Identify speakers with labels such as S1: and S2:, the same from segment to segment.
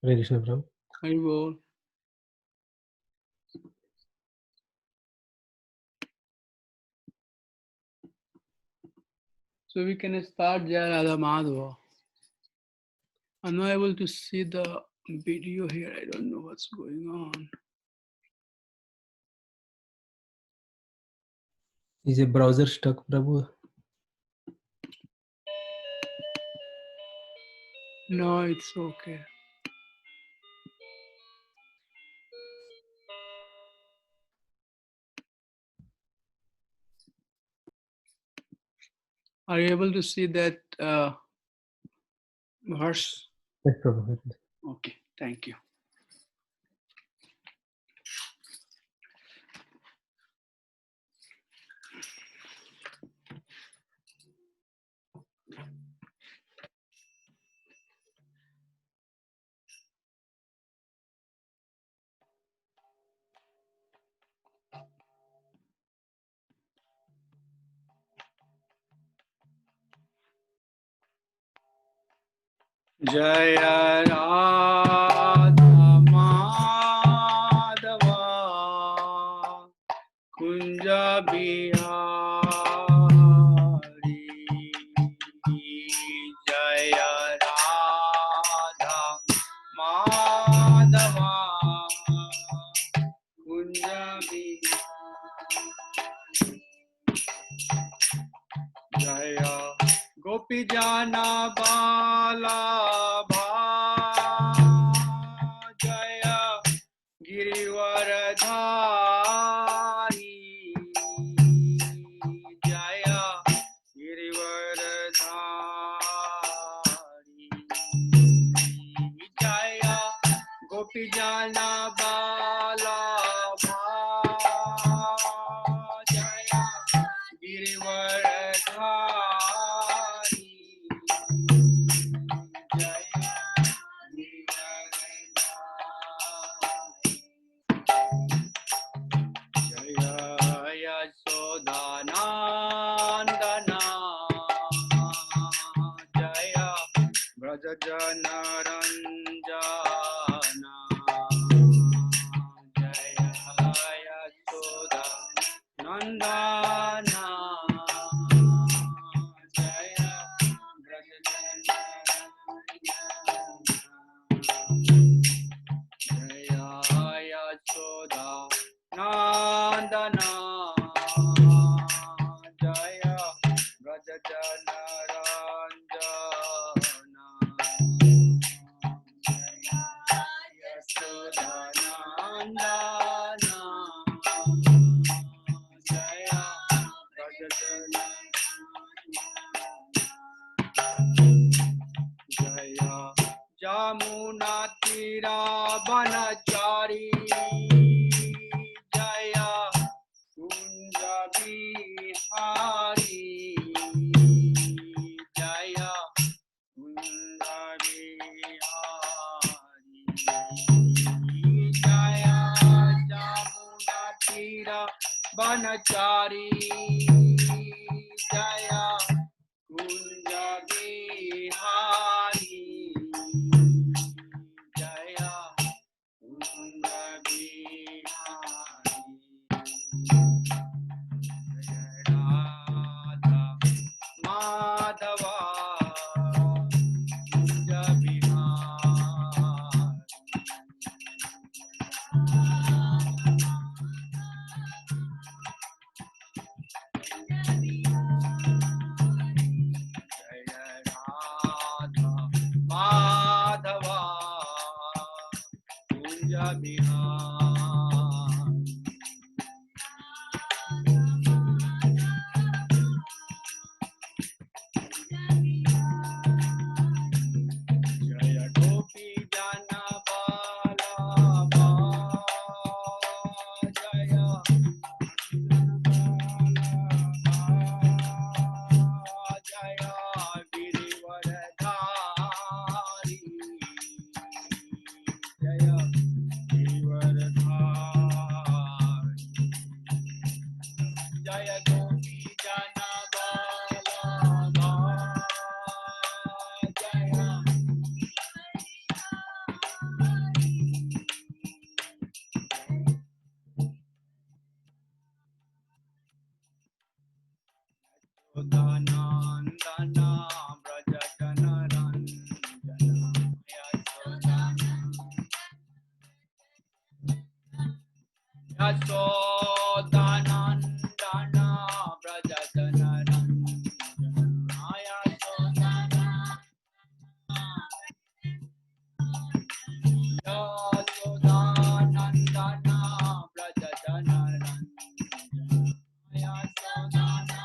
S1: Hare Krishna, Prabhu.
S2: Haribol. So we can start Jai Radha Madhava. I'm not able to see the video here. I don't know what's going on.
S1: Is a browser stuck, Prabhu?
S2: No, it's okay. Are you able to see that verse?
S1: Yes, Prabhu.
S2: Okay, thank you. Jaya Radha Madhava Kunja Bihari Jaya Radha Madhava Kunja Bihari Jaya Gopi Jana Bala Jaya Girivaradhari Jaya Girivaradhari Jaya Gopi Jana Bala Jaya Girivaradhari Jaya Jaya Yasodhanandana Jaya Brajajana Ranjana Jaya Yasodhanandana Jaya Brajajana Jaya Yasodha Nandana Jaya Brajajana Ranjana Jaya Yasodha Nandana Jaya Brajajana Jaya Jamuna Tira Banachari Jaya Kunja Bihari Jaya Kunja Bihari Jaya Jamuna Tira Banachari Jaya Kunja Bihari Jaya Kunja Bihari Jaya Radha Madhava Kunja Bihari Jaya Radha Madhava Kunja Bihari Jaya Gopi Jana Bala Jaya Jaya Girivaradhari Jaya
S3: Yasodhanandana Brajadhanaranjana Yasodhanandana Yasodhanandana Brajadhanaranjana Yasodhanandana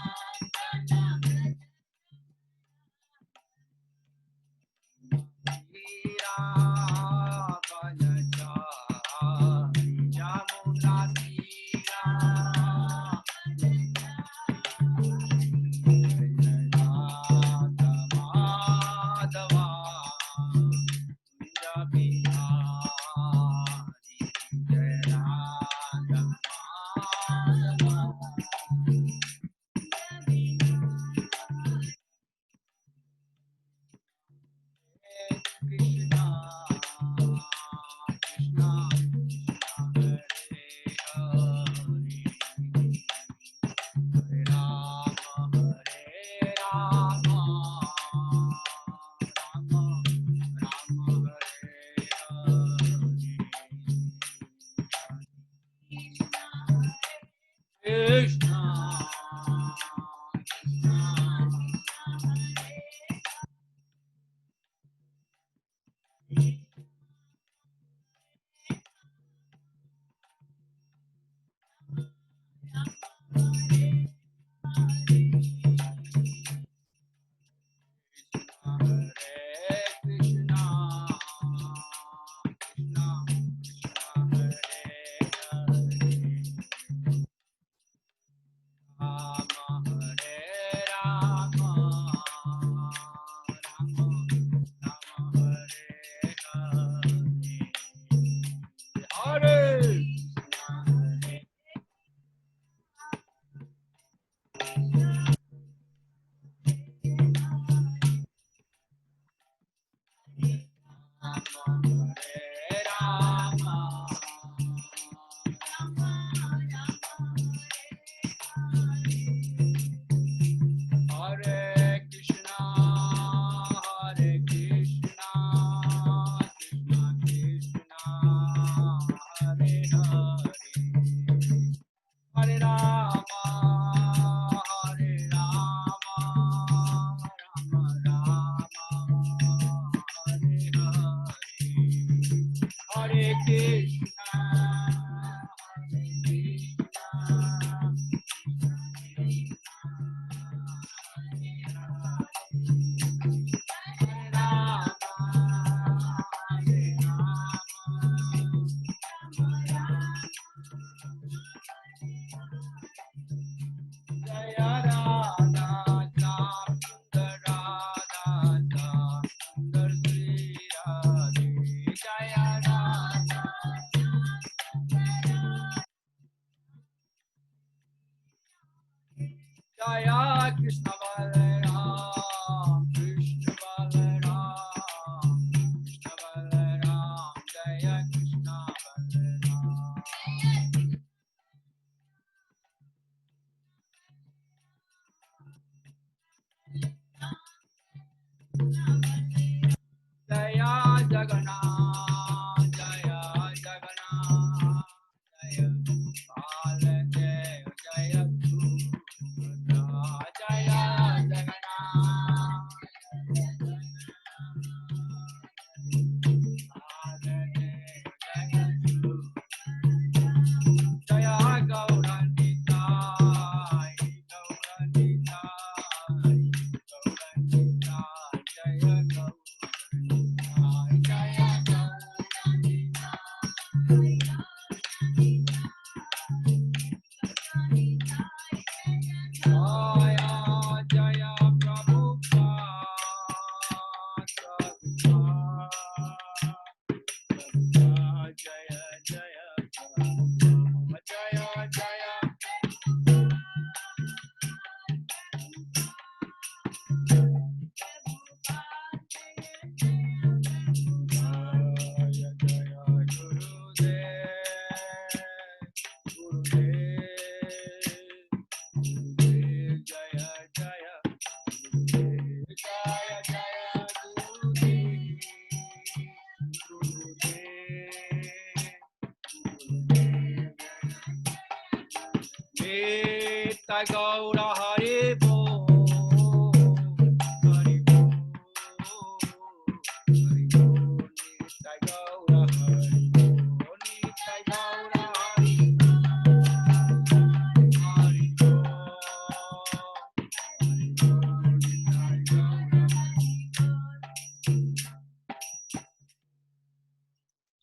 S3: Jaya Krishna Balaram, Krishna Balaram, Krishna Balaram, Jaya Krishna Balaram. Jaya Jagannath, Jaya Jagannath, Jaya Baladev, Jaya Subhadra, Jaya Jagannath, Baladev, Jaya Subhadra, Jaya Gauranitai, Gauranitai, Gauranitai, Jaya Gauranitai, Jaya Nitya Gaura Hari Bol. Hari Bol. Hari Bol. Nitya Gaura Hari Bol. Nitya Gaura Hari Bol. Hari Bol. Hari Bol. Nitya Gaura.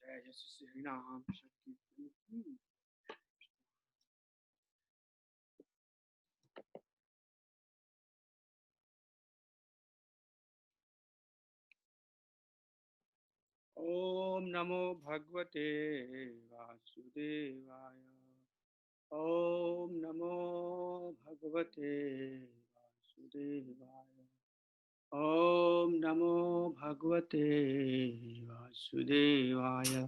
S3: Jai Jai Sri Ram Shakti. Om Namo Bhagavate Vasudevaya. Om Namo Bhagavate Vasudevaya. Om Namo Bhagavate Vasudevaya.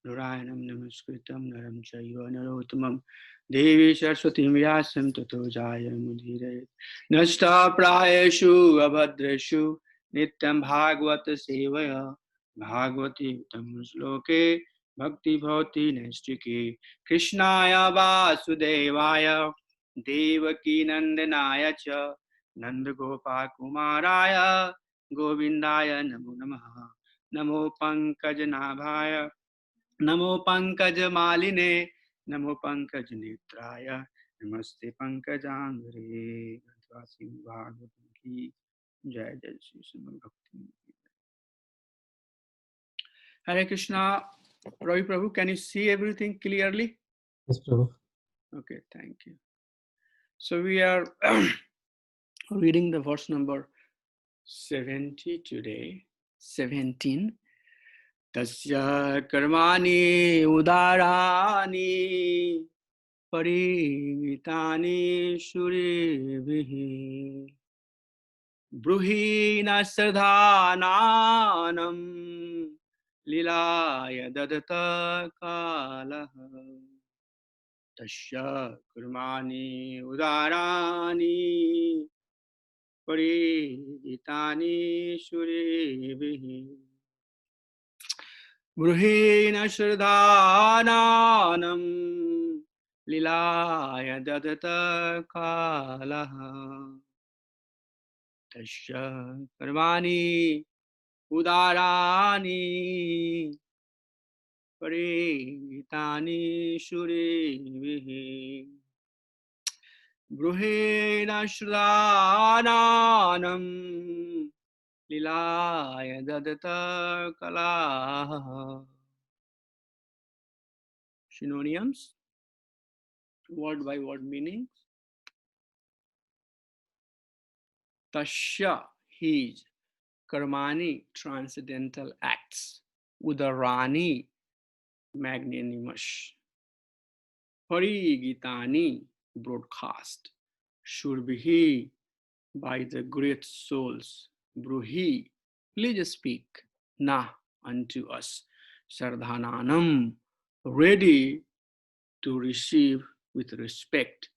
S3: Narayanam Namaskritam Naram Chaiva Narottamam Devi Saraswati Vyasam Tato Jaya Mudire Nasta Prayeshu Abhadreshu Nityam Bhagavata Sevaya Bhagavati Uttam Shloke Bhakti Bhavati Nastike Krishnaya Vasudevaya Devaki Nandanaya Cha Nanda Gopa Kumaraya Govindaya Namo Namaha Namo Pankajnabhaya Namo Pankajmaline Namo Pankajnetraya Namaste Pankajangre Advasi Bhagavatam ki Jai Jai Shri Srimad Bhakti. Hare Krishna. Ravi Prabhu, can you see everything clearly?
S1: Yes, Prabhu.
S3: Okay, thank you. So we are reading the verse number 70 today. 17. Tasya karmani udarani parigitani shuribhihi bruhina sadhananam lilaya dadata kalaha. Tasya karmani udarani parigitani shuribhihi bruhina shradhananam lilaya dadata kalaha. Tasya karmani udarani parigitani shuribhihi bruhina shradhananam lilaya dadata kalaha. Synonyms, word by word meanings. Tasya, his, karmani, transcendental acts, udarani, magnanimous, parigitani, broadcast, shurbihi, by the great souls, bruhi, please speak, na, unto us, sardhananam, ready to receive with respect,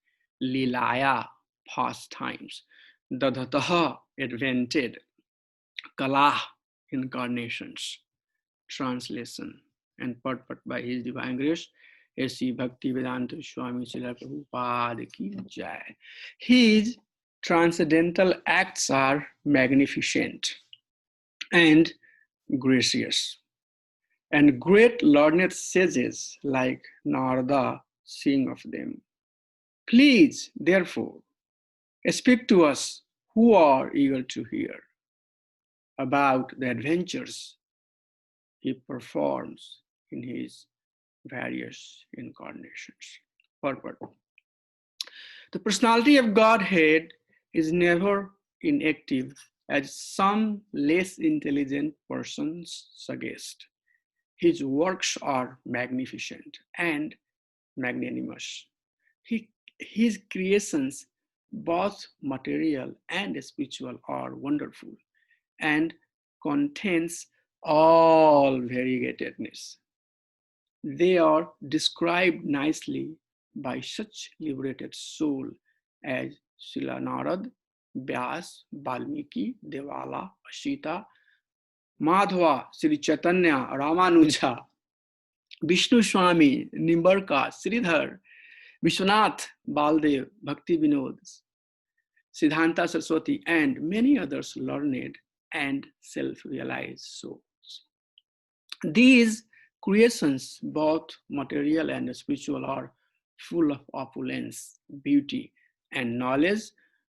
S3: lilaya, pastimes, dadhataha, advented, kalah, incarnations. Translation and purport by His Divine Grace, A.C. Bhaktivedanta Swami Srila Prabhupada ki jai. His transcendental acts are magnificent and gracious, and great learned sages like Narada sing of them. Please, therefore, speak to us who are eager to hear about the adventures He performs in His various incarnations. Purport. The personality of Godhead is never inactive, as some less intelligent persons suggest. His works are magnificent and magnanimous. His creations, both material and spiritual, are wonderful and contains all variegatedness. They are described nicely by such liberated soul as Srila Narad, Vyas, Valmiki, Devala, Ashita, Madhva, Sri Chaitanya, Ramanuja, Vishnu Swami, Nimbarka, Sridhar,
S2: Vishwanath, Baldev, Bhakti Vinod, Siddhanta Saraswati, and many others learned and self-realized souls. These creations, both material and spiritual, are full of opulence, beauty, and knowledge,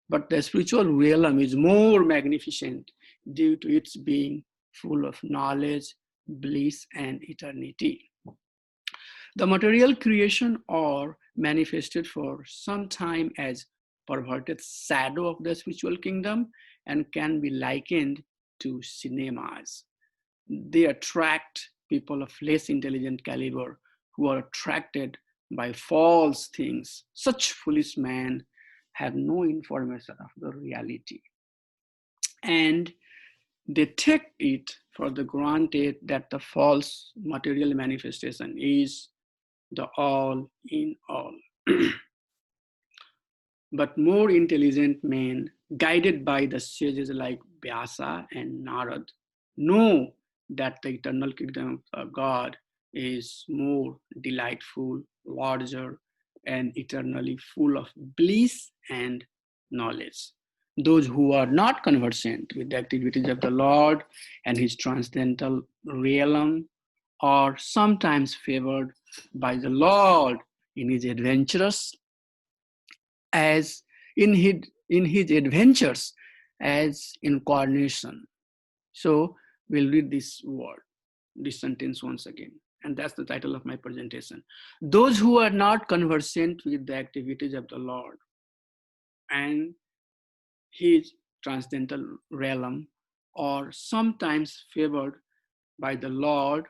S2: but the spiritual realm is more magnificent due to its being full of knowledge, bliss, and eternity. The material creation are manifested for some time as perverted shadow of the spiritual kingdom and can be likened to cinemas. They attract people of less intelligent caliber who are attracted by false things. Such foolish men have no information of the reality. And they take it for the granted that the false material manifestation is the all in all. But more intelligent men, guided by the sages like Vyasa and Narad, know that the eternal kingdom of God is more delightful, larger, and eternally full of bliss and knowledge. Those who are not conversant with the activities of the Lord and his transcendental realm are sometimes favored by the Lord in his adventures as in his adventures as incarnation. So we'll read this sentence once again, and that's the title of my presentation. Those who are not conversant with the activities of the Lord and his transcendental realm are sometimes favored by the Lord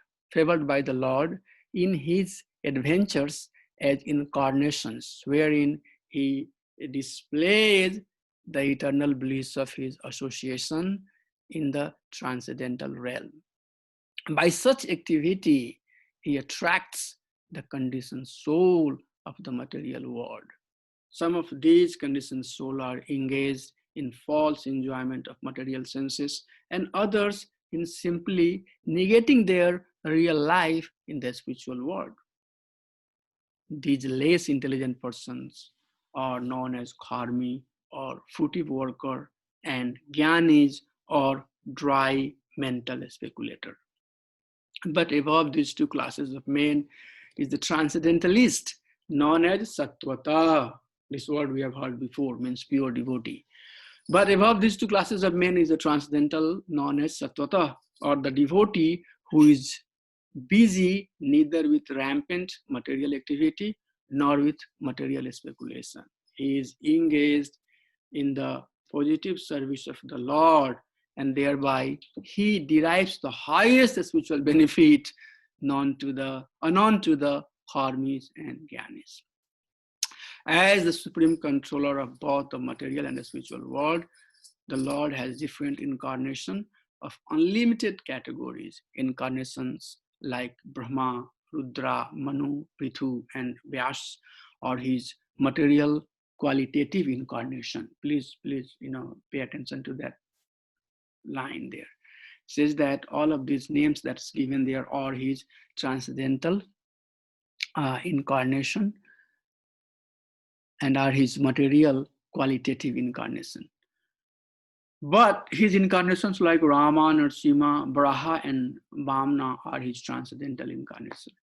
S2: in his adventures as incarnations, wherein he displays the eternal bliss of his association in the transcendental realm. By such activity, he attracts the conditioned soul of the material world. Some of these conditioned souls are engaged in false enjoyment of material senses, and others in simply negating their real life in the spiritual world. These less intelligent persons are known as karmi or fruitive worker, and jnanis or dry mental speculator. But above these two classes of men is the transcendentalist, known as sattvata. This word we have heard before, means pure devotee. But above these two classes of men is the transcendental, known as sattvata, or the devotee who is busy neither with rampant material activity nor with material speculation. He is engaged in the positive service of the Lord, and thereby he derives the highest spiritual benefit unknown to the karmis and jnanis. As the supreme controller of both the material and the spiritual world, the Lord has different incarnations of unlimited categories. Incarnations like Brahma, Rudra, Manu, Prithu, and Vyas are his material qualitative incarnation. Please, pay attention to that line there. It says that all of these names that's given there are his transcendental incarnation and are his material qualitative incarnation. But his incarnations like Rama, Narasimha, Varaha, and Vamana are his transcendental incarnation.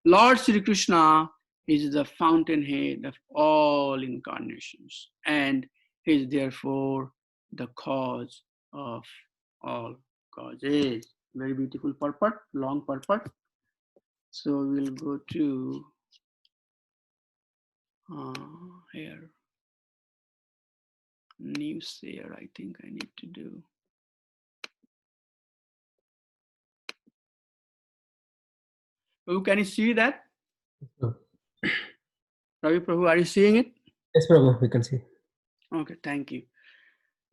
S2: Lord Sri Krishna is the fountainhead of all incarnations, and he is therefore the cause of all causes. Very beautiful purport, long purport. So we'll go to here. New share, I think I need to do. Oh, can you see that? Ravi Prabhu, are you seeing it?
S1: Yes, Prabhu, we can see.
S2: Okay, thank you.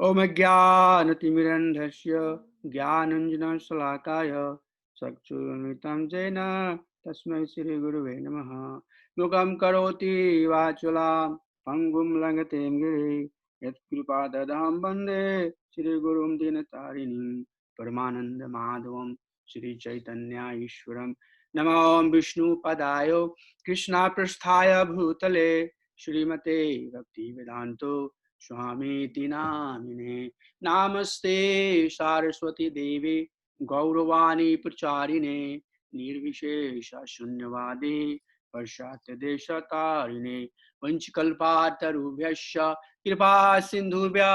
S2: Om Jnanatimirandhasya Jnananjana Salakaya Chakshuramitam Jena Tasmai Sri Guruve Namaha Mukam Karoti Vachulam Pangum Langatem Giri Yat Kripadadam Bande Sri Gurum Dinatarini Paramananda Madhavam Sri Chaitanya Ishwaram Namo Vishnu Padayo Krishna Prasthaya Bhutale Shrimate Bhaktivedanta Swami Namine. Namaste Saraswati Devi Gauravani Pracharine Nirvishesha Shunyavadi Parshatya Deshatarine Vanchikalpatarubhyasya Kripa Sindhubhya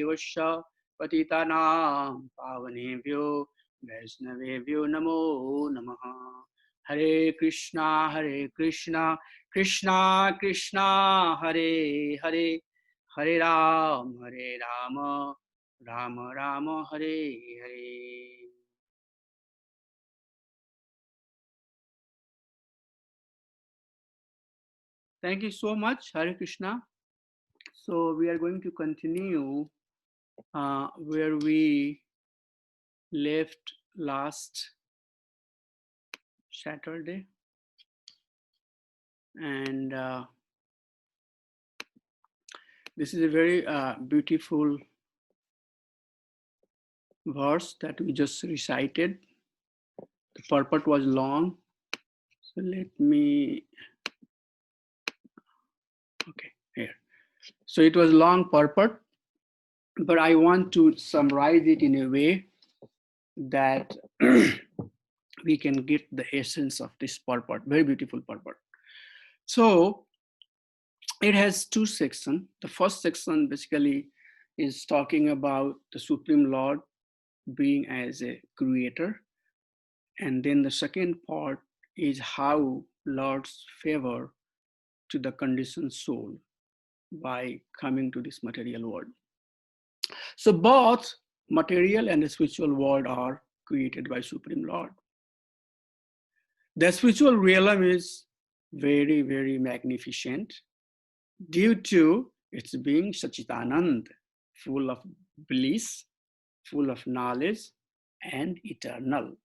S2: Evasya Patitanam Pavanebhyo Vaishnavebhyo Namo Namaha. Hare Krishna, Krishna Krishna, Hare Hare, Hare Rama, Rama Rama, Hare Hare. Thank you so much, Hare Krishna. So we are going to continue where we left last Saturday. And this is a very beautiful verse that we just recited. The purport was long. So let me, okay, here. So it was long purport, but I want to summarize it in a way that we can get the essence of this purport, very beautiful purport. So it has two sections. The first section basically is talking about the Supreme Lord being as a creator. And then the second part is how Lord's favor to the conditioned soul by coming to this material world. So both material and the spiritual world are created by Supreme Lord. The spiritual realm is very, very magnificent due to its being Sachitanand, full of bliss, full of knowledge, and eternal.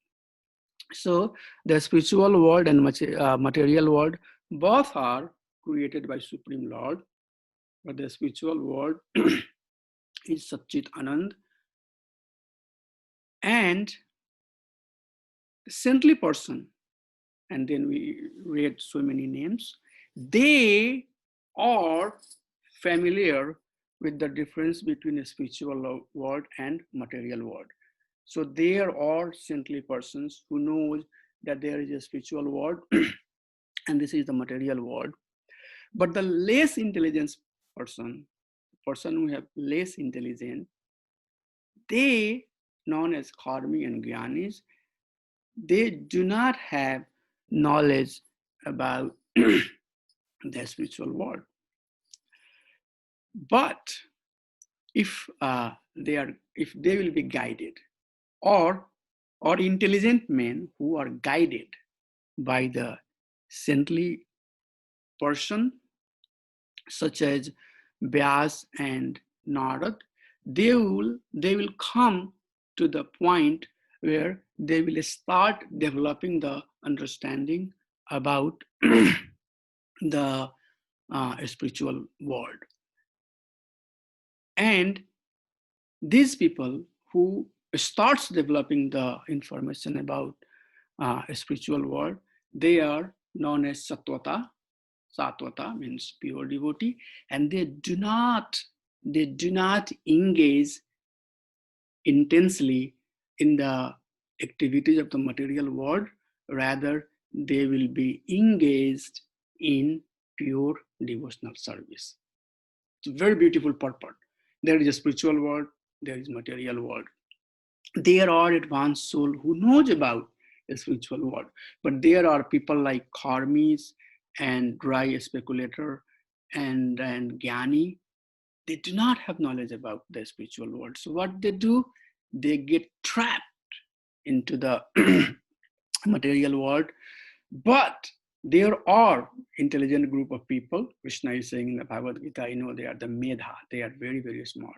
S2: So the spiritual world and material world both are created by Supreme Lord, but the spiritual world is Satchit Anand, and saintly person, and then we read so many names, they are familiar with the difference between a spiritual world and material world. So there are saintly persons who knows that there is a spiritual world and this is the material world. But the less intelligent person who have less intelligence, they, known as karmi and gyanis, they do not have knowledge about the spiritual world. But if they will be guided, or intelligent men who are guided by the saintly person, such as Vyas and Narad, they will come to the point where they will start developing the understanding about the spiritual world. And these people who starts developing the information about a spiritual world, they are known as Satvata. Satvata means pure devotee, and they do not engage intensely in the activities of the material world. Rather, they will be engaged in pure devotional service. It's a very beautiful purport. There is a spiritual world, there is material world. There are advanced soul who knows about the spiritual world, but there are people like karmis and dry speculator and jnani. They do not have knowledge about the spiritual world. So what they do, they get trapped into the material world. But there are intelligent group of people. Krishna is saying in the Bhagavad Gita, they are the medha. They are very, very smart.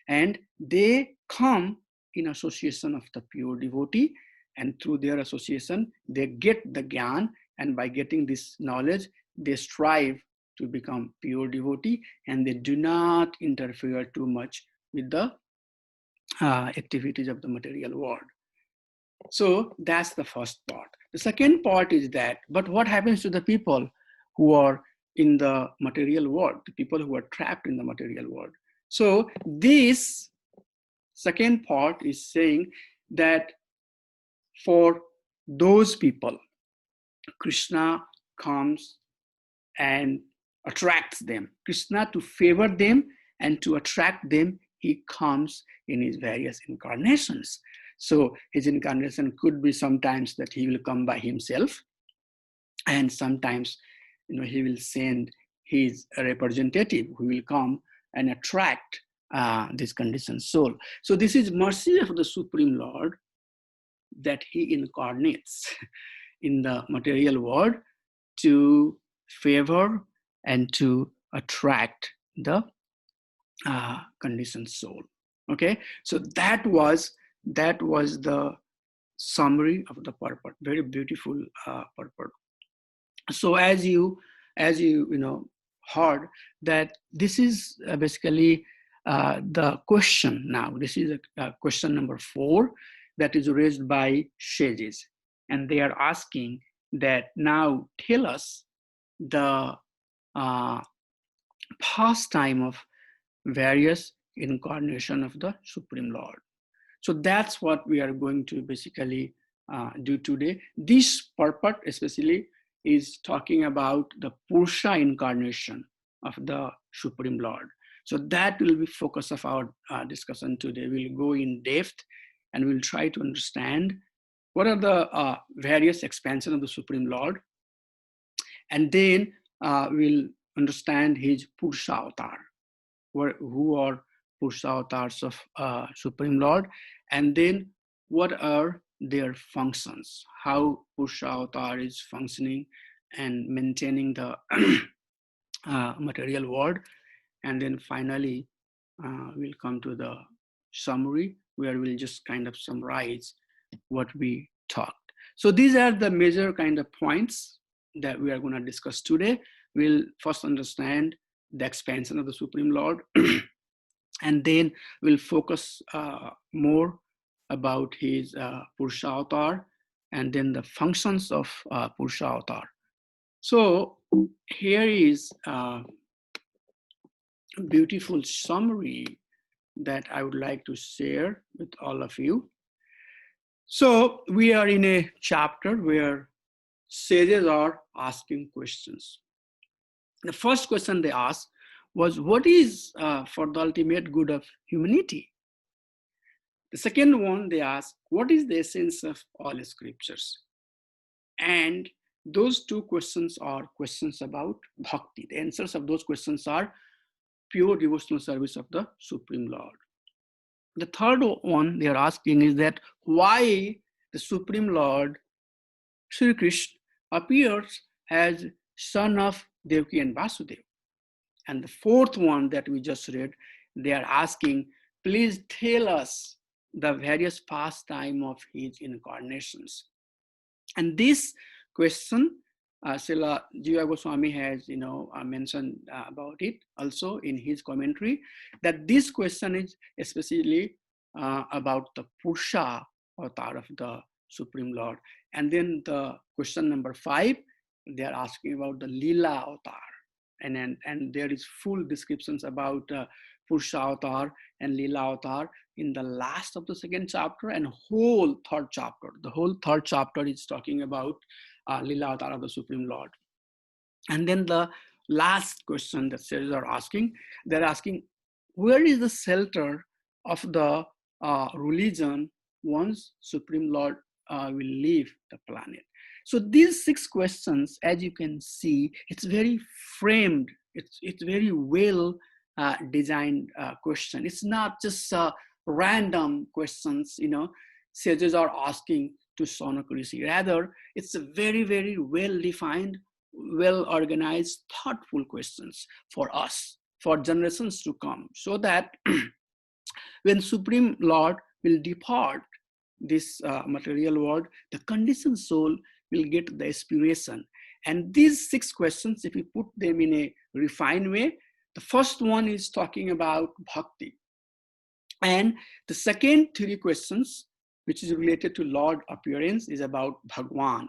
S2: And they come in association of the pure devotee. And through their association, they get the gyan. And by getting this knowledge, they strive to become pure devotee. And they do not interfere too much with the activities of the material world. So that's the first part. The second part is that, but what happens to the people who are in the material world, the people who are trapped in the material world. So this second part is saying that for those people, Krishna comes and attracts them. Krishna, to favor them and to attract them, he comes in his various incarnations. So his incarnation could be sometimes that he will come by himself, and sometimes he will send his representative who will come and attract this conditioned soul. So this is mercy of the Supreme Lord, that he incarnates in the material world to favor and to attract the conditioned soul. Okay, so that was the summary of the purport. Very beautiful purport. So as you heard, that this is basically the question. Now this is a question number 4 that is raised by sages, and they are asking that now tell us the pastime of various incarnation of the Supreme Lord. So that's what we are going to basically do today. This purport especially is talking about the Purusha incarnation of the Supreme Lord. So that will be focus of our discussion today. We'll go in depth and we'll try to understand what are the various expansions of the Supreme Lord, and then we'll understand his Purusha avatar, who are Purusha avatars of Supreme Lord, and then what are their functions, how Purusha avatar is functioning and maintaining the material world, and then finally we'll come to the summary where we'll just kind of summarize what we talked. So these are the major kind of points that we are going to discuss today. We'll first understand the expansion of the Supreme Lord, and then we'll focus more about his Purusha avatar, and then the functions of Purusha avatar. So here is a beautiful summary that I would like to share with all of you. So we are in a chapter where sages are asking questions. The first question they asked was, what is for the ultimate good of humanity? The second one they asked, what is the essence of all scriptures? And those two questions are questions about bhakti. The answers of those questions are pure devotional service of the Supreme Lord. The third one they are asking is that why the Supreme Lord, Sri Krishna, appears as son of Devaki and Vasudeva. And the fourth one that we just read, they are asking, please tell us the various pastime of his incarnations. And this question, Srila Jiva Goswami has mentioned about it also in his commentary, that this question is especially about the Purusha avatar of the Supreme Lord. And then the question number 5, they are asking about the Lila avatar. And there is full descriptions about Purusha avatar and Lila avatar in the last of the second chapter and whole third chapter. The whole third chapter is talking about Lila avatar of the Supreme Lord. And then the last question that sages are asking, they're asking, where is the shelter of the religion once Supreme Lord will leave the planet? So these 6 questions, as you can see, it's very framed. It's very well designed question. It's not just random questions, sages are asking to Shaunak Rishi. Rather, it's a very, very well defined, well organized, thoughtful questions for us, for generations to come, so that when Supreme Lord will depart this material world, the conditioned soul will get the inspiration. And these 6 questions, if you put them in a refined way, the first one is talking about bhakti. And the second 3 questions, which is related to Lord appearance, is about Bhagwan.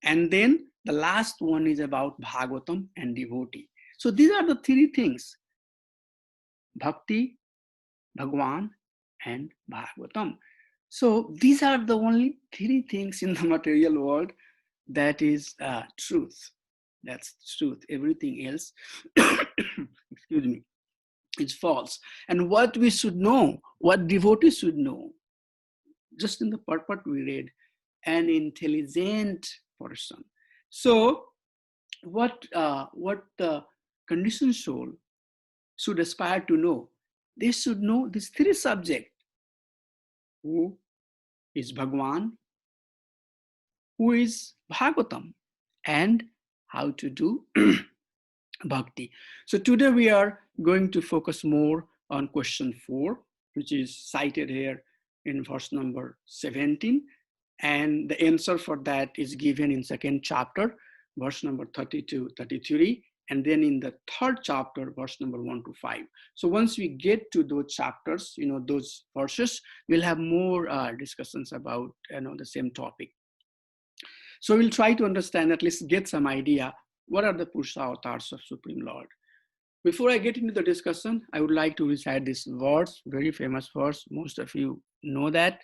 S2: And then the last one is about Bhagavatam and devotee. So these are the three things: Bhakti, Bhagwan, and Bhagavatam. So these are the only three things in the material world that is truth. That's truth. Everything else, excuse me, is false. And what we should know, what devotees should know, just in the purport we read, an intelligent person. So what the conditioned soul should aspire to know? They should know these three subjects: who is Bhagwan, who is Bhagavatam, and how to do bhakti. So today we are going to focus more on question 4, which is cited here in verse number 17. And the answer for that is given in second chapter, verse number 30-33. And then in the third chapter, verse number 1-5. So once we get to those chapters, those verses, we'll have more discussions about, the same topic. So we'll try to understand, at least get some idea, what are the Purusha avatars of Supreme Lord. Before I get into the discussion, I would like to recite this verse, very famous verse. Most of you know that.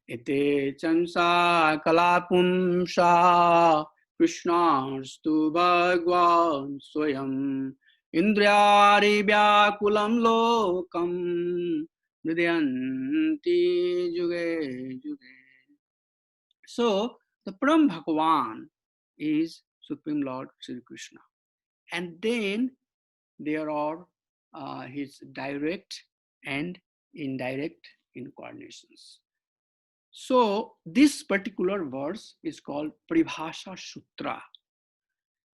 S2: Ete chansa kalapumsha Krishnastu Bhagwan Swayam Indriyari Vyakulam Lokam Nidyanti Juge Juge. So the Param Bhagavan is Supreme Lord Sri Krishna. And then there are his direct and indirect incarnations. So this particular verse is called Paribhasha Sutra,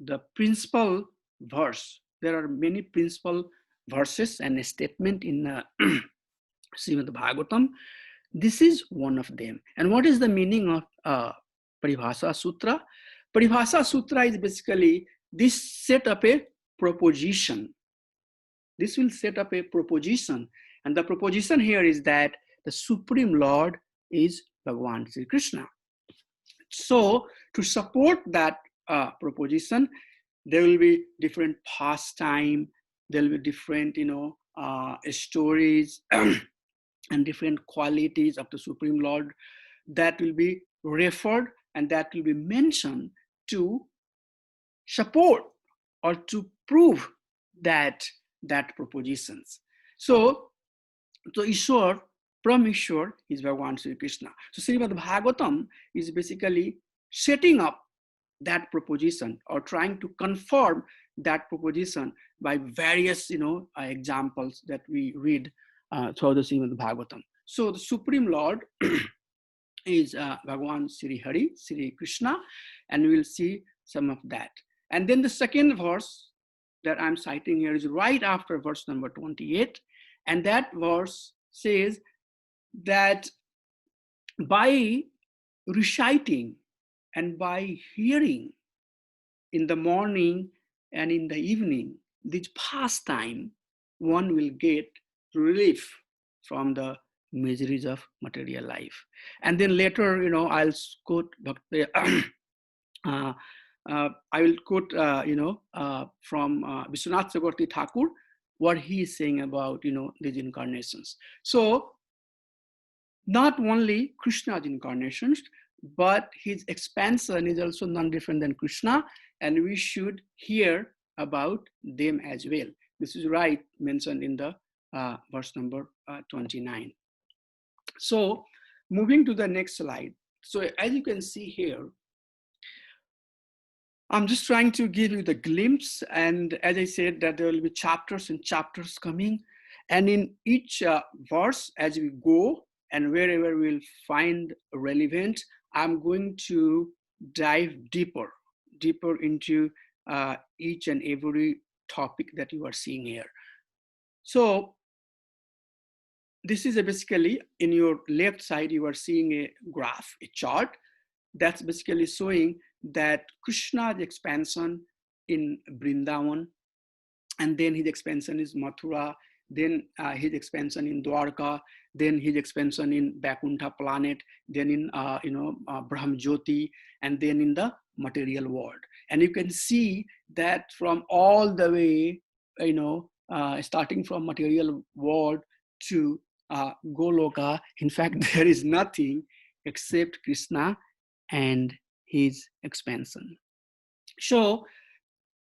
S2: the principal verse. There are many principal verses and a statement in Srimad Bhagavatam. This is one of them. And what is the meaning of Paribhasha Sutra? Paribhasha Sutra is basically this set up a proposition. This will set up a proposition. And the proposition here is that the Supreme Lord is Bhagavan Sri Krishna. So to support that proposition, there will be different pastime, there will be different, stories and different qualities of the Supreme Lord that will be referred and that will be mentioned to support or to prove that propositions. So Ishwar, from Ishwar is Bhagavan Sri Krishna. So Srimad Bhagavatam is basically setting up that proposition or trying to confirm that proposition by various examples that we read throughout the Srimad Bhagavatam. So the Supreme Lord is Bhagavan Sri Hari, Sri Krishna, and we will see some of that. And then the second verse that I'm citing here is right after verse number 28. And that verse says that by reciting and by hearing in the morning and in the evening, this pastime, one will get relief from the miseries of material life. And then later, I'll quote I will quote, from Vishwanath Chakravarti Thakur, what he is saying about, these incarnations. So not only Krishna's incarnations, but his expansion is also none different than Krishna, and we should hear about them as well. This is right mentioned in the verse number 29. So moving to the next slide. So as you can see here, I'm just trying to give you the glimpse, and as I said, that there will be chapters and chapters coming, and in each verse as we go and wherever we'll find relevant, I'm going to dive deeper into each and every topic that you are seeing here. So this is basically, in your left side, you are seeing a graph, a chart that's basically showing that Krishna's expansion in Vrindavan, and then his expansion is Mathura, then his expansion in Dwarka, then his expansion in Vaikuntha planet, then in Brahm Jyoti, and then in the material world. And you can see that from all the way, starting from material world to Goloka, in fact, there is nothing except Krishna and his expansion. So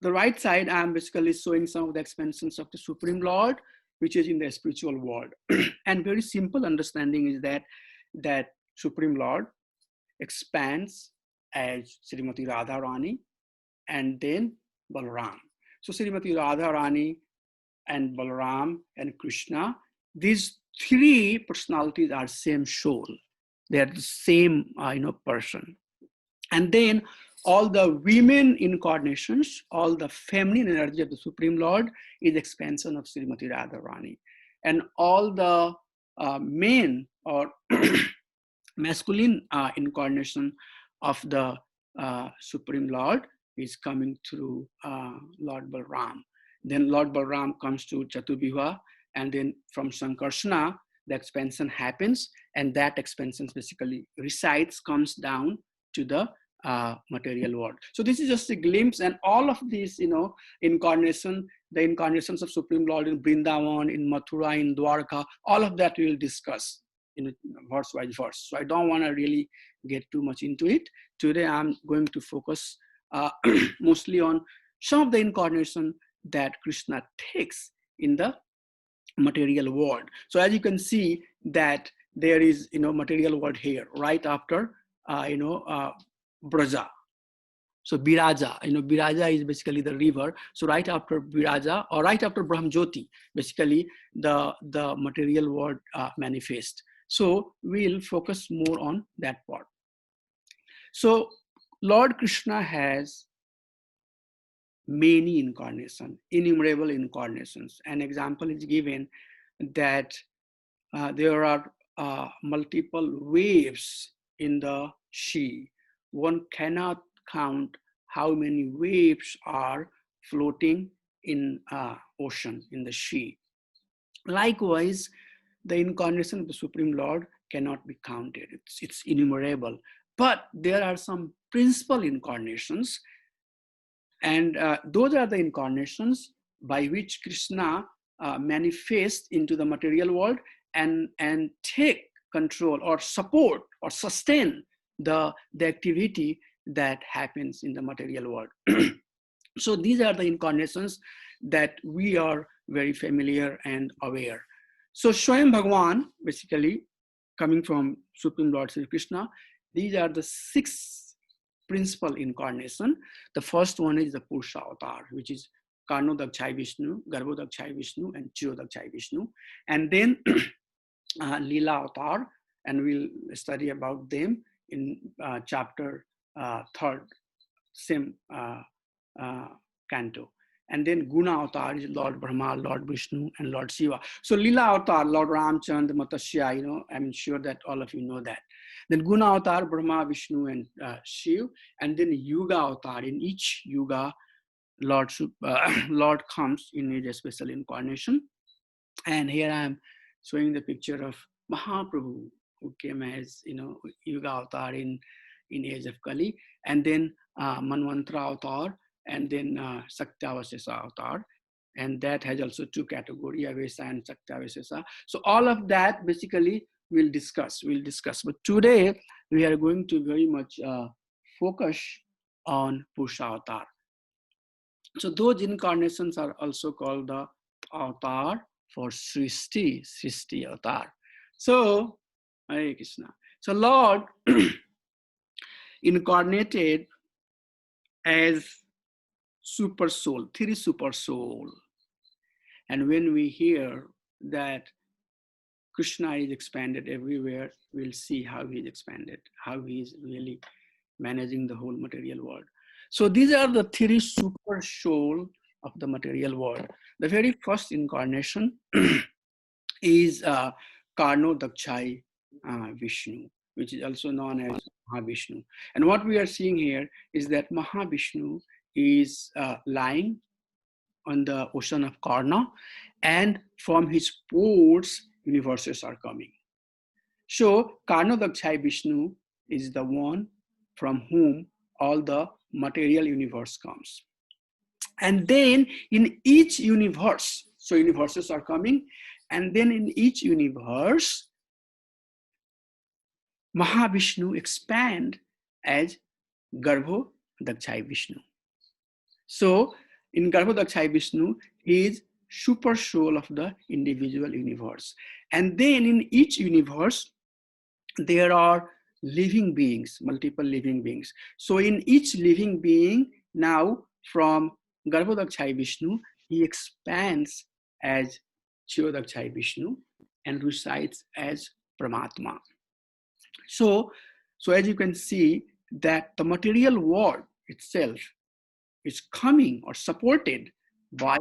S2: the right side, I'm basically showing some of the expansions of the Supreme Lord, which is in the spiritual world. And very simple understanding is that Supreme Lord expands as Srimati Radharani and then Balaram. So Srimati Radharani and Balaram and Krishna, these three personalities are same soul. They are the same person. And then all the women incarnations, all the feminine energy of the Supreme Lord is expansion of Srimati Radharani. And all the men or masculine incarnation of the Supreme Lord is coming through Lord Balram. Then Lord Balram comes to Chaturviha, and then from Sankarsana, the expansion happens, and that expansion basically resides, comes down to the material world. So this is just a glimpse, and all of these, incarnation, the incarnations of Supreme Lord in Vrindavan, in Mathura, in Dwarka, all of that we will discuss in verse by verse. So I don't want to really get too much into it. Today I'm going to focus mostly on some of the incarnation that Krishna takes in the material world. So as you can see that there is, material world here, right after, Braja. So Biraja, Biraja is basically the river. So right after Biraja or right after Brahmjyoti, basically the material world manifests. So we'll focus more on that part. So Lord Krishna has many incarnations, innumerable incarnations. An example is given that there are multiple waves in the sea. One cannot count how many waves are floating in ocean, in the sea. Likewise, the incarnation of the Supreme Lord cannot be counted. It's innumerable. But there are some principal incarnations, and those are the incarnations by which Krishna manifests into the material world and take control or support or sustain the activity that happens in the material world. So these are the incarnations that we are very familiar and aware. So Swayam Bhagavan, basically coming from Supreme Lord Sri Krishna, these are the 6 principal incarnation. The first one is the Purusha avatar, which is Karnodakshai Vishnu, Garbhodakshai Vishnu, and Chirodakshai Vishnu. And then Leela avatar, and we'll study about them in chapter 3rd, same canto. And then Guna avatar is Lord Brahma, Lord Vishnu, and Lord Shiva. So Leela avatar, Lord Ramchand, Matsya, I'm sure that all of you know that. Then Guna avatar, Brahma, Vishnu, and Shiva. And then Yuga avatar. In each Yuga, Lord comes in his special incarnation. And here I am showing the picture of Mahaprabhu, who came as, Yuga avatar in age of Kali. And then Manvantara avatar, and then Sakyavasesa avatar. And that has also 2 categories, Avesa and Sakyavasesa. So all of that basically we'll discuss. But today we are going to very much focus on Purusha avatar. So those incarnations are also called the avatar for Srishti avatar. So Hare Krishna. So Lord incarnated as super soul, 3 super soul. And when we hear that Krishna is expanded everywhere, we'll see how he's expanded, how he's really managing the whole material world. So these are the 3 super soul of the material world. The very first incarnation is Karnodakshai Vishnu, which is also known as Mahavishnu. And what we are seeing here is that Mahavishnu is lying on the ocean of Karna, and from his pores, universes are coming. So Karnodakshai Vishnu is the one from whom all the material universe comes. And then in each universe, so universes are coming, and then in each universe, Mahavishnu expand as Garbhodakshai Vishnu. So in Garbhodakshai Vishnu, he is super soul of the individual universe. And then in each universe, there are living beings, multiple living beings. So in each living being, now from Garbhodakshai Vishnu, he expands as Kshirodakshai Vishnu and resides as Paramatma. So as you can see that the material world itself is coming or supported by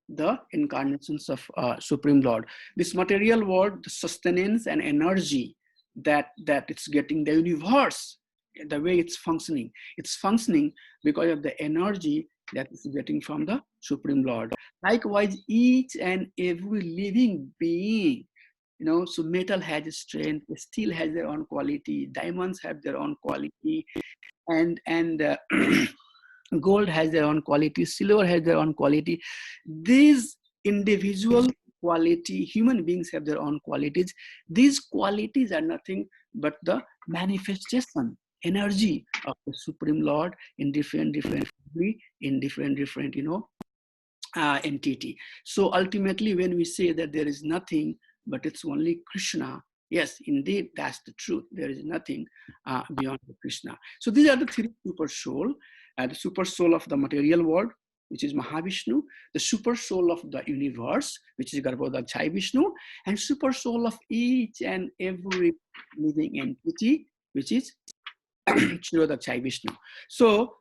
S2: the incarnations of Supreme Lord. This material world, the sustenance and energy that it's getting, the universe, the way it's functioning because of the energy that it's getting from the Supreme Lord. Likewise, each and every living being, so metal has its strength, steel has their own quality, diamonds have their own quality, and gold has their own quality, silver has their own quality. These individual quality, human beings have their own qualities. These qualities are nothing but the manifestation, energy of the Supreme Lord in different entity. So ultimately, when we say that there is nothing, but it's only Krishna, yes, indeed, that's the truth. There is nothing beyond Krishna. So these are the three super soul. The super soul of the material world, which is Mahavishnu, the super soul of the universe, which is Garbhodakshai Vishnu, and super soul of each and every living entity, which is Kshirodakshai Vishnu. So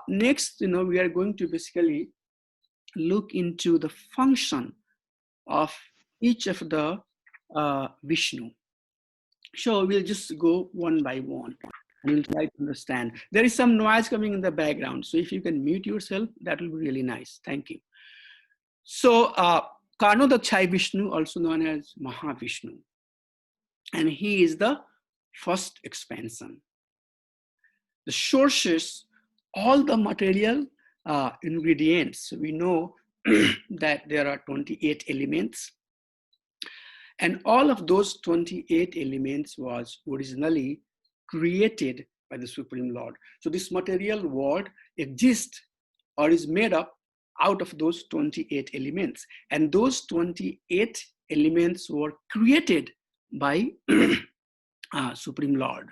S2: next, we are going to basically look into the function of each of the Vishnu. So we'll just go one by one. We'll try to understand. There is some noise coming in the background. So if you can mute yourself, that will be really nice. Thank you. So Karnodakshai Vishnu, also known as Mahavishnu. And he is the first expansion. The sources, all the material ingredients, we know that there are 28 elements. And all of those 28 elements was originally created by the Supreme Lord. So this material world exists or is made up out of those 28 elements. And those 28 elements were created by Supreme Lord.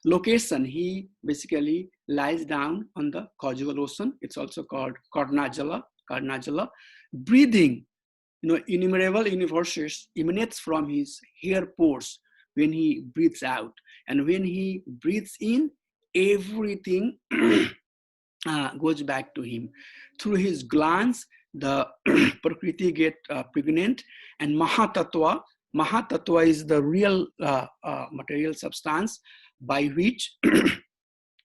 S2: Location, he basically lies down on the causal ocean. It's also called Karnajala. Breathing, innumerable universes emanates from his hair pores when he breathes out. And when he breathes in, everything goes back to him. Through his glands, the Prakriti get pregnant, and Mahatattva is the real material substance by which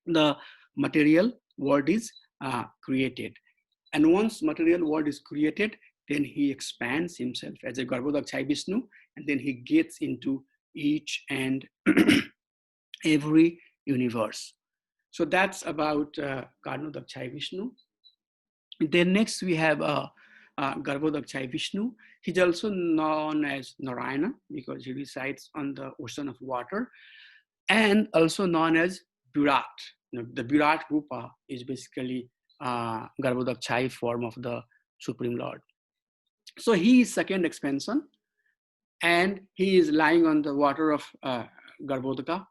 S2: the material world is created. And once material world is created, then he expands himself as a Garbhodakshai Vishnu, and then he gets into each and every universe. So that's about Karnodakshai Vishnu. Then next we have Garbhodakshai Vishnu. He's also known as Narayana because he resides on the ocean of water, and also known as Virat. The Virat Rupa is basically Garbhodakshai form of the Supreme Lord. So he is second expansion, and he is lying on the water of Garbhodaka.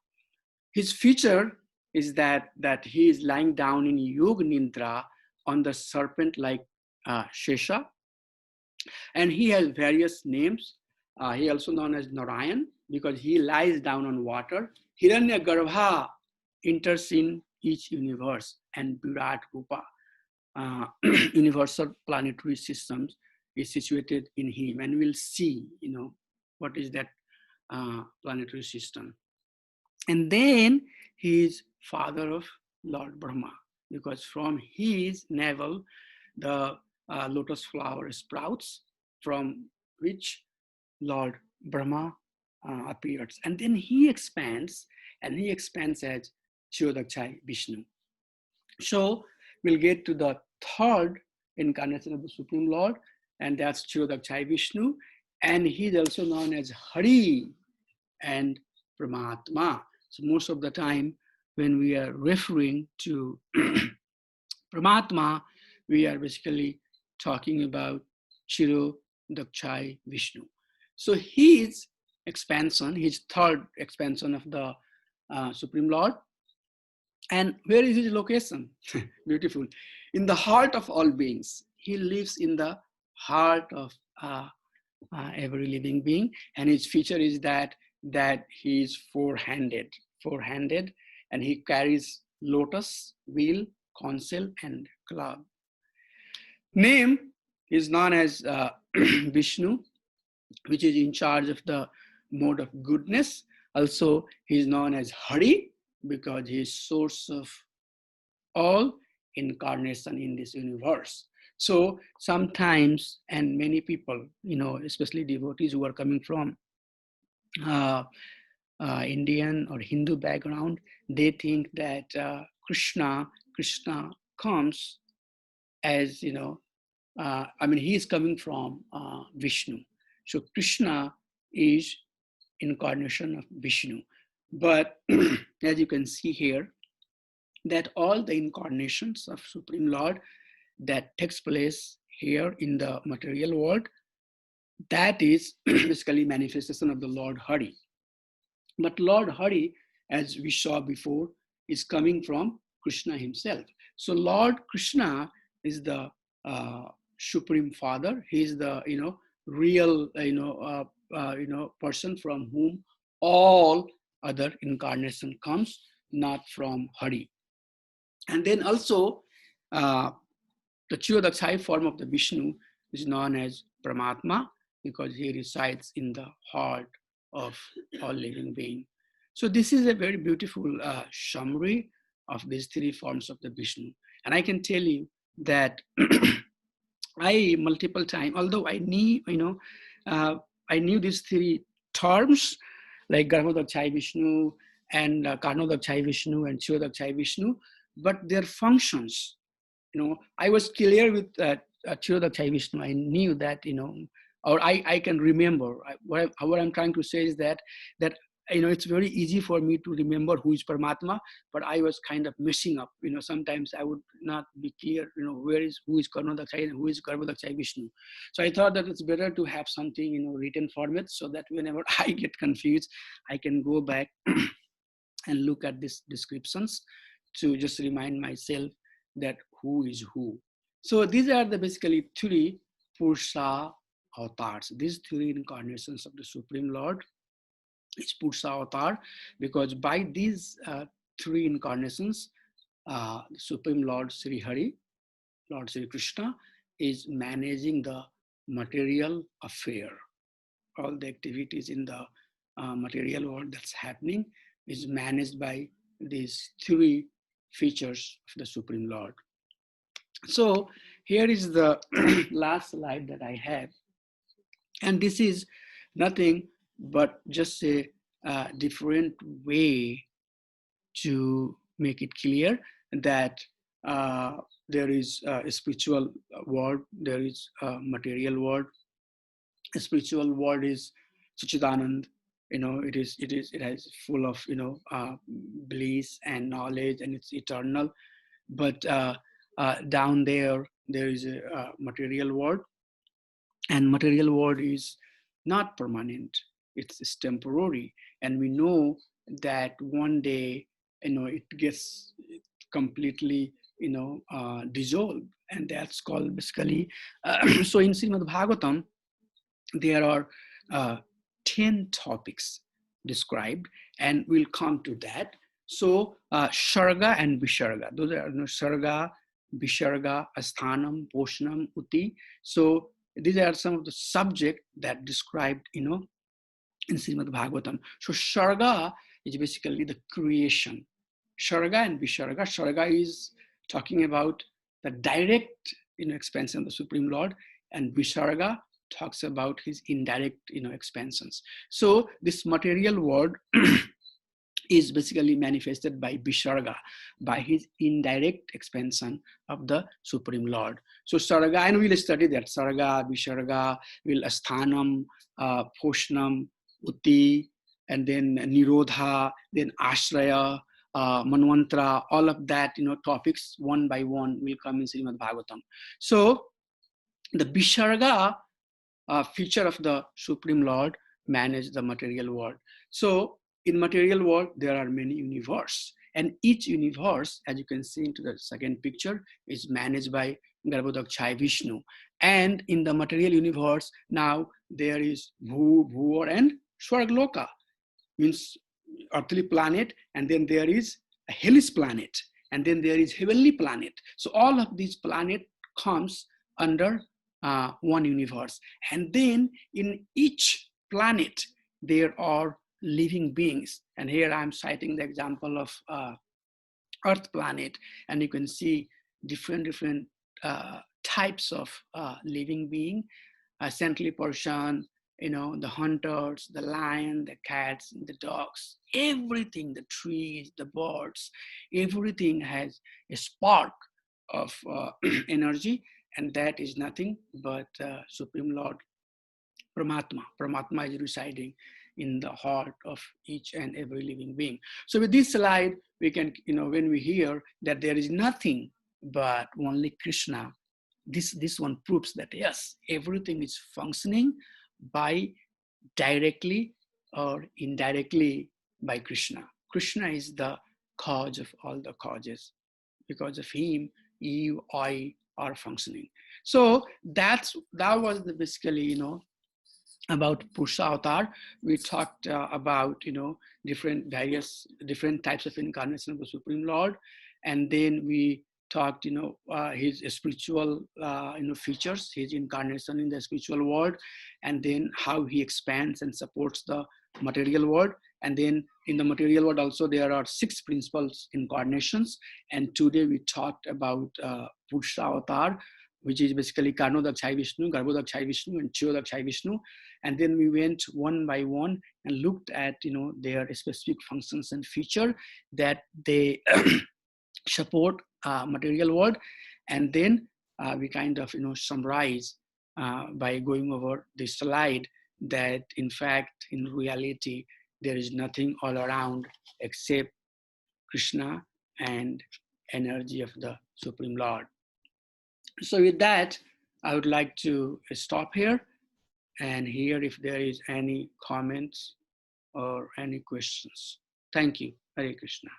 S2: His feature is that he is lying down in Yoga Nidra on the serpent-like Shesha, and he has various names. He also known as Narayan because he lies down on water. Hiranyagarbha enters in each universe, and Virat Rupa, universal planetary systems, is situated in him, and we'll see, what is that planetary system. And then he is father of Lord Brahma, because from his navel, the lotus flower sprouts from which Lord Brahma appears. And then he expands, and he expands as Chirodakshai Vishnu. So we'll get to the third incarnation of the Supreme Lord, and that's Chirodakshai Vishnu. And he's also known as Hari and Paramatma. So most of the time when we are referring to Paramatma, we are basically talking about Chirodakshai Vishnu. So his expansion, his third expansion of the Supreme Lord. And where is his location? Beautiful. In the heart of all beings. He lives in the heart of every living being. And his feature is that he is four-handed, and he carries lotus, wheel, conch, and club. Name is known as Vishnu, which is in charge of the mode of goodness. Also, he is known as Hari because he is source of all incarnation in this universe. So sometimes, and many people, especially devotees who are coming from Indian or Hindu background, they think that Krishna comes as, he is coming from Vishnu. So Krishna is incarnation of Vishnu. But as you can see here, that all the incarnations of Supreme Lord that takes place here in the material world, that is basically manifestation of the Lord Hari. But Lord Hari, as we saw before, is coming from Krishna himself. So Lord Krishna is the Supreme Father. He is the real person from whom all other incarnation comes, not from Hari. And then also the Chirodakshai form of the Vishnu is known as Paramatma because he resides in the heart of all living being. So this is a very beautiful summary of these three forms of the Vishnu. And I can tell you that I multiple times, although I knew, I knew these three terms like Garbhodakshai Vishnu and Karnodakshai Vishnu and Chirodakshai Vishnu, but their functions, I was clear with Chirodakshai Vishnu. I knew that, or I can remember. What I'm trying to say is that it's very easy for me to remember who is Paramatma, but I was kind of messing up. Sometimes I would not be clear, who is Karnodakshai and who is Garbhodakshai Vishnu. So I thought that it's better to have something, written format so that whenever I get confused, I can go back and look at these descriptions to just remind myself that who is who. So these are the basically three Purusha avatars. These three incarnations of the Supreme Lord is Purusha avatar, because by these three incarnations, the Supreme Lord Sri Hari, Lord Sri Krishna, is managing the material affair. All the activities in the material world that's happening is managed by these three features of the Supreme Lord. So here is the last slide that I have. And this is nothing but just a different way to make it clear that there is a spiritual world, there is a material world. A spiritual world is Sachidanand. It has full of bliss and knowledge, and it's eternal. But down there is a material world, and material world is not permanent. It's temporary, and we know that one day it gets completely dissolved, and that's called basically. So in Srimad Bhagavatam, there are 10 topics described, and we'll come to that. So Sharga and Visharga, those are Sharga, Visharga, Asthanam, Poshanam, Uti. So these are some of the subject that described, in Srimad Bhagavatam. So Sharga is basically the creation. Sharga and Visharga. Sharga is talking about the direct expansion of the Supreme Lord, and Visarga talks about his indirect expansions. So this material world is basically manifested by Visarga, by his indirect expansion of the Supreme Lord. So Sarga, and we'll study that, Sarga, Visarga, will Asthanam, Poshnam, Uti, and then Nirodha, then Ashraya, Manvantra, all of that, topics one by one will come in Srimad Bhagavatam. So the Visarga feature of the Supreme Lord manage the material world. So in material world, there are many universes, and each universe, as you can see into the second picture, is managed by Garbhodakshaya Vishnu. And in the material universe, now there is Bhu, Bhuvar, and Swargloka, means earthly planet, and then there is a hellish planet, and then there is heavenly planet. So all of these planet comes under one universe. And then in each planet, there are living beings. And here I'm citing the example of Earth planet, and you can see different types of living being, saintly person, the hunters, the lion, the cats, the dogs, everything, the trees, the birds, everything has a spark of energy, and that is nothing but Supreme Lord Paramatma. Paramatma is residing in the heart of each and every living being. So with this slide, we can, when we hear that there is nothing but only Krishna, this one proves that yes, everything is functioning by directly or indirectly by Krishna. Krishna is the cause of all the causes. Because of him, you, I are functioning. So that was basically, about Purusha Avatar. We talked about, different types of incarnation of the Supreme Lord. And then we talked, his spiritual, features, his incarnation in the spiritual world, and then how he expands and supports the material world. And then in the material world also, there are 6 principles incarnations. And today we talked about Purusha Avatar, which is basically Karnodakshaya Vishnu, Garbhodakshaya Vishnu, and Chirodakshaya Vishnu. And then we went one by one and looked at, their specific functions and feature that they support material world. And then we kind of, summarize by going over this slide that in fact, in reality, there is nothing all around except Krishna and energy of the Supreme Lord. So with that, I would like to stop here and hear if there is any comments or any questions. Thank you. Hare Krishna.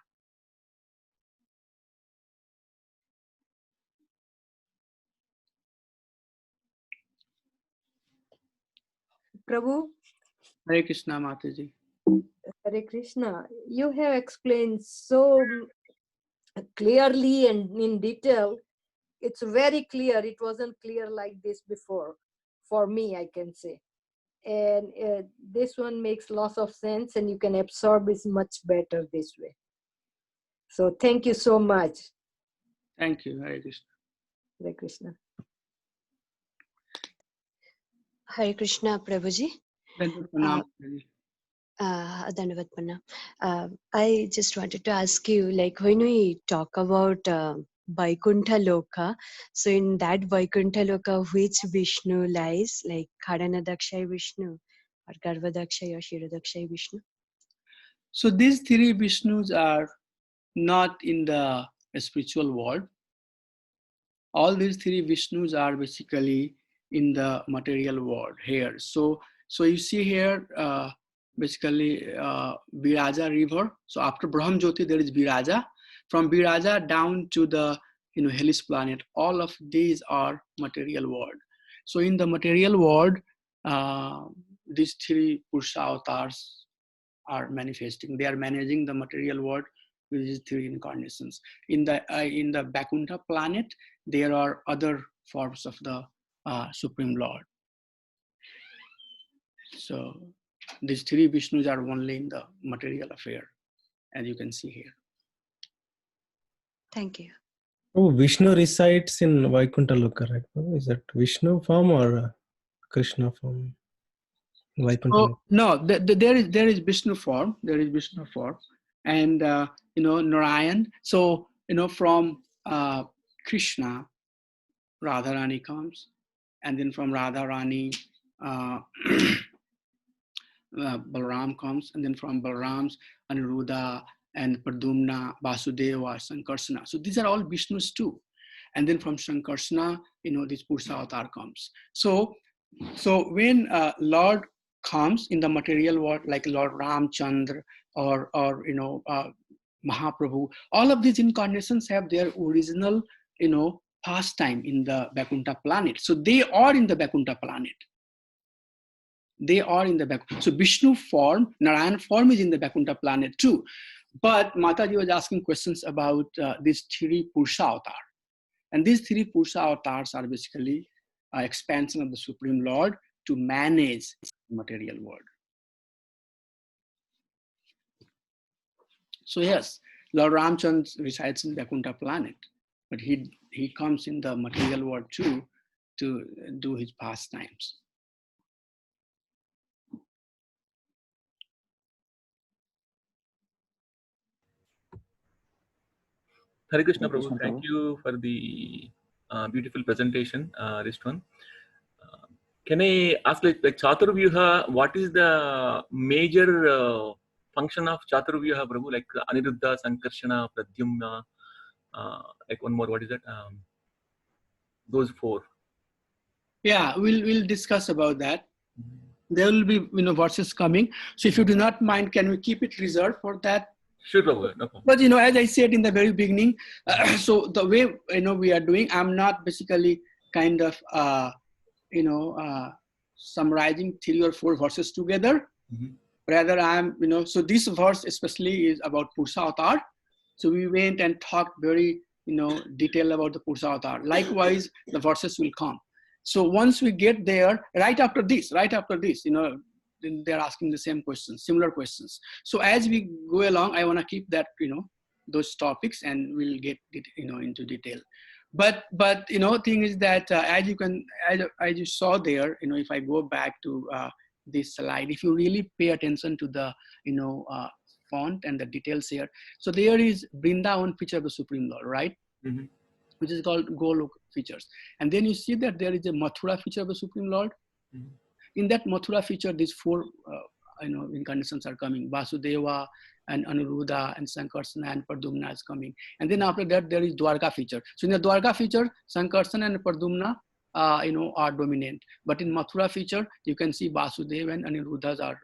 S4: Prabhu,
S2: Hare Krishna, Mataji.
S4: Hare Krishna, you have explained so clearly and in detail. It's very clear. It wasn't clear like this before, for me, I can say. And this one makes lots of sense, and you can absorb it much better this way. So thank you so much.
S2: Thank you. Hare Krishna.
S4: Hare Krishna.
S5: Hare Krishna, Prabhuji. Dandavat Panna. I just wanted to ask you, like when we talk about Vaikuntha Loka, so in that Vaikuntha Loka, which Vishnu lies, like Karanadakshay Vishnu or Garbhodakshaya or Shirodakshaya Vishnu?
S2: So these 3 Vishnus are not in the spiritual world. All these 3 Vishnus are basically in the material world here. So you see here, basically Viraja river. So after Brahm Jyoti, there is Viraja. From Viraja down to the hellish planet, all of these are material world. So in the material world, these 3 Purusha avatars are manifesting. They are managing the material world with these 3 incarnations. In the Vaikuntha planet, there are other forms of the Supreme Lord. So these 3 Vishnus are only in the material affair, as you can see here.
S5: Thank you.
S1: Oh, Vishnu resides in Vaikuntha Loka, right? Prabhu? Is that Vishnu form or Krishna form? Vaikuntha Loka.
S2: Oh no, there is Vishnu form. There is Vishnu form, and Narayan. So from Krishna, Radharani comes, and then from Radharani, uh, Balram comes, and then from Balram's Aniruddha and Pradumna, Vasudeva, Sankarsana. So these are all Vishnus too. And then from Sankarsana, this Purusha avatar comes. So when Lord comes in the material world, like Lord Ramchandra or Mahaprabhu, all of these incarnations have their original, pastime in the Vaikuntha planet. So they are in the Vaikuntha planet. They are in the Vaikuntha. So Vishnu form, Narayan form is in the Vaikuntha planet too. But Mataji was asking questions about these three Purusha avatars. And these three Purusha avatars are basically expansion of the Supreme Lord to manage the material world. So yes, Lord Ramchandra resides in Vaikuntha planet, but he comes in the material world too to do his pastimes.
S6: Hare Krishna,
S7: Hare
S6: Prabhu.
S7: Krishna,
S6: Thank
S7: Prabhu.
S6: you for the beautiful presentation, Rishwan. Can I ask, like Chaturvyuha, what is the major function of Chaturvyuha, Prabhu? Like Aniruddha, Sankarshana, Pradyumna, like one more, what is that? Those four.
S2: Yeah, we'll discuss about that. There will be verses coming. So if you do not mind, can we keep it reserved for that?
S6: Sure, Prabhu. No problem.
S2: But as I said in the very beginning, so the way we are doing, I'm not basically kind of summarizing 3 or 4 verses together.
S6: Mhm.
S2: Rather, I'm so this verse especially is about Purusha avatar. So we went and talked very detail about the Purusha avatar. Likewise, the verses will come. So once we get there, right after this, then they're asking the same questions, similar questions. So as we go along, I want to keep that those topics, and we'll get into detail. But thing is that as you saw there, if I go back to this slide, if you really pay attention to the font and the details here, so there is Vrindavan feature of the Supreme Lord, right?
S6: Mm-hmm.
S2: Which is called Golok features. And then you see that there is a Mathura feature of the Supreme Lord.
S6: Mm-hmm.
S2: In that Mathura feature, these 4 incarnations are coming. Vasudeva and Aniruddha and Sankarsana and Pradumna is coming. And then after that, there is Dwarka feature. So in the Dwarka feature, Sankarsana and Pradumna are dominant. But in Mathura feature, you can see Vasudeva and Aniruddhas are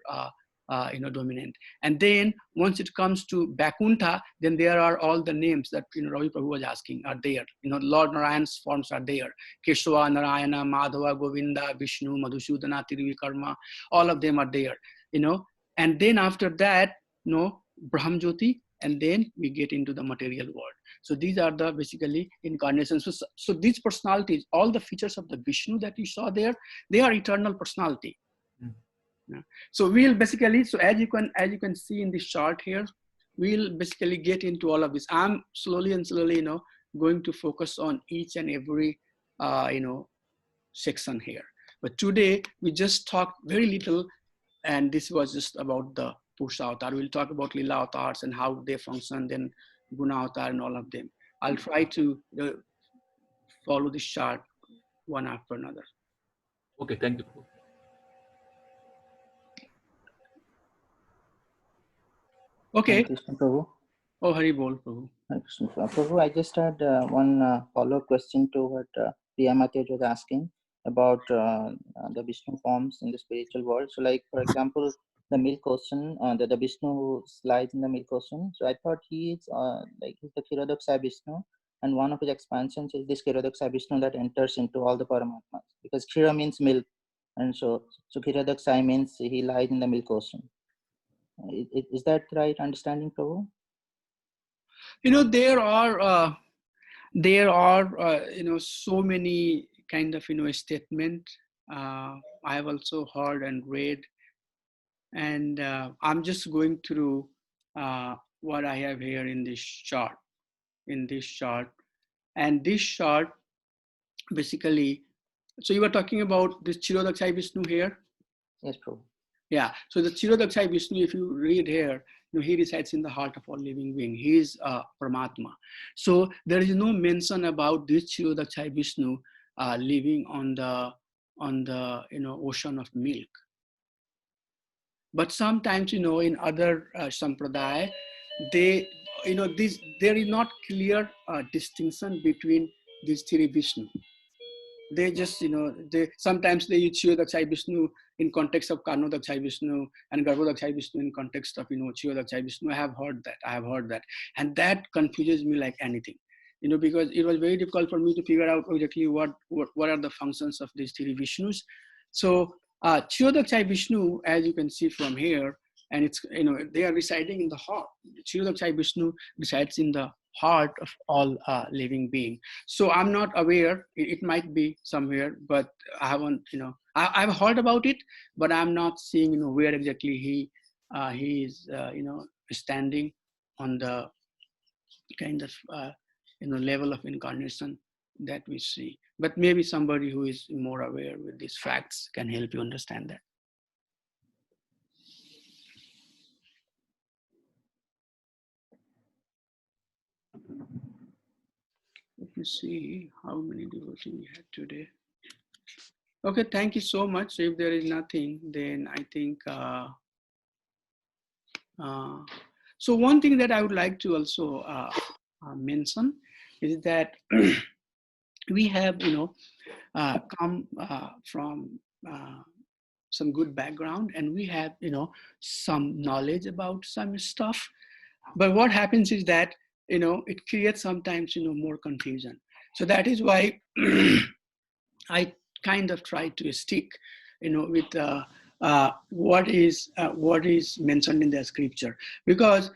S2: dominant. And then once it comes to Vaikuntha, then there are all the names that Ravi Prabhu was asking are there. Lord Narayan's forms are there. Keshava, Narayana, Madhava, Govinda, Vishnu, Madhusudana, Trivikarma, all of them are there. And then after that, Brahmjyoti, and then we get into the material world. So these are the basically incarnations. So these personalities, all the features of the Vishnu that you saw there, they are eternal personality. Yeah. So we'll basically, so as you can see in this chart here, we'll basically get into all of this. I'm slowly going to focus on each and every section here. But today we just talked very little, and this was just about the Purusha avatar. We'll talk about Lila avatars and how they function, then Guna avatar and all of them. I'll try to follow this chart one after another.
S6: Okay, thank you, Prabhu.
S2: Okay.
S7: Hare Krishna, Prabhu.
S2: Oh, Hari Bol, Prabhu.
S7: Hare Krishna, Prabhu. I just had one follow-up question to what Priya Matej was asking about the Vishnu forms in the spiritual world. So, like for example, the milk ocean, the Vishnu who slides in the milk ocean. So I thought he is he's the Kshirodakshaya Vishnu, and one of his expansions is this Kshirodakshaya Vishnu that enters into all the Paramatmas, because Kshira means milk, and so Kshirodakshaya means he lies in the milk ocean. Is that right understanding, Prabhu?
S2: There are so many kind of statement I have also heard and read, and I'm just going through what I have here in this chart. And this chart basically, so you were talking about this Chirodakshai Vishnu here?
S7: Yes, Prabhu.
S2: Yeah, so the Chirodakshai Vishnu, if you read here, he resides in the heart of all living being. He is Paramatma. So there is no mention about this Chirodakshai Vishnu living on the ocean of milk. But sometimes, in other sampradaya, there is not clear distinction between these three Vishnu. They just, sometimes they use Chirodakshai Vishnu in context of Karnodakshai Vishnu and Garbhodakshai Vishnu in context of, Chirodakshai Vishnu. I have heard that. And that confuses me like anything, because it was very difficult for me to figure out exactly what are the functions of these three Vishnus. So Chirodakshai Vishnu, as you can see from here, and it's, they are residing in the heart. Chirodakshai Vishnu resides in the heart of all living being. So I'm not aware, it might be somewhere, but I haven't, I've heard about it, but I'm not seeing, where exactly he is, standing on the kind of, level of incarnation that we see. But maybe somebody who is more aware with these facts can help you understand that. Let me see how many devotees we had today. Okay, thank you so much. If there is nothing, then I think, so one thing that I would like to also mention is that we have, come from some good background, and we have, some knowledge about some stuff. But what happens is that, it creates sometimes, more confusion. So that is why I kind of try to stick, with what is mentioned in the scripture, because,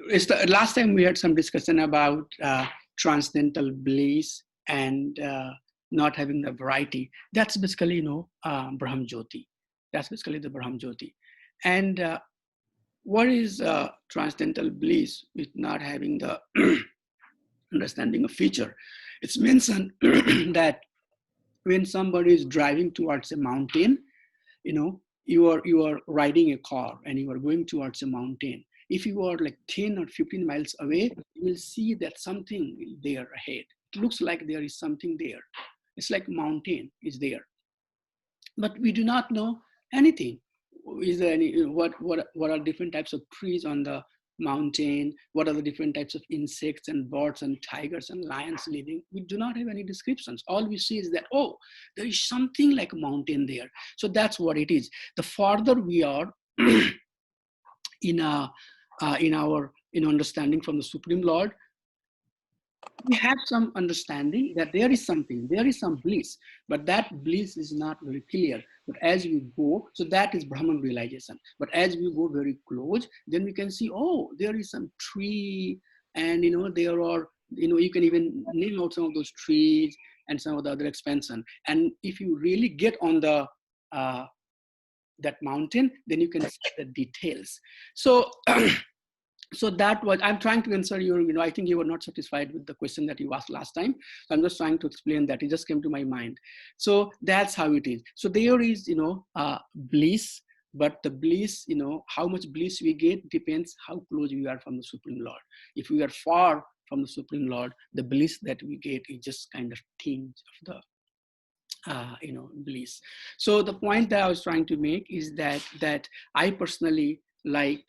S2: it's the last time we had some discussion about transcendental bliss and not having the variety. That's basically, Brahm Jyoti. That's basically the Brahm Jyoti. And what is transcendental bliss with not having the understanding of feature? It's mentioned that when somebody is driving towards a mountain, you are riding a car and you are going towards a mountain. If you are like 10 or 15 miles away, you will see that something there ahead. It looks like there is something there. It's like mountain is there. But we do not know anything. Is there any, what are different types of trees on the mountain? What are the different types of insects and birds and tigers and lions living? We do not have any descriptions. All we see is that, oh, there is something like a mountain there. So that's what it is. The farther we are in our understanding from the Supreme Lord, we have some understanding that there is something, there is some bliss, but that bliss is not very clear. But as we go, so that is Brahman realization. But as we go very close, then we can see, oh, there is some tree, and there are, you can even name out some of those trees and some of the other expansion. And if you really get on the that mountain, then you can see the details. So so that was, I'm trying to answer your, I think you were not satisfied with the question that you asked last time. So I'm just trying to explain that. It just came to my mind. So that's how it is. So there is, bliss, but the bliss, how much bliss we get depends how close we are from the Supreme Lord. If we are far from the Supreme Lord, the bliss that we get is just kind of tinge of the bliss. So the point that I was trying to make is that I personally like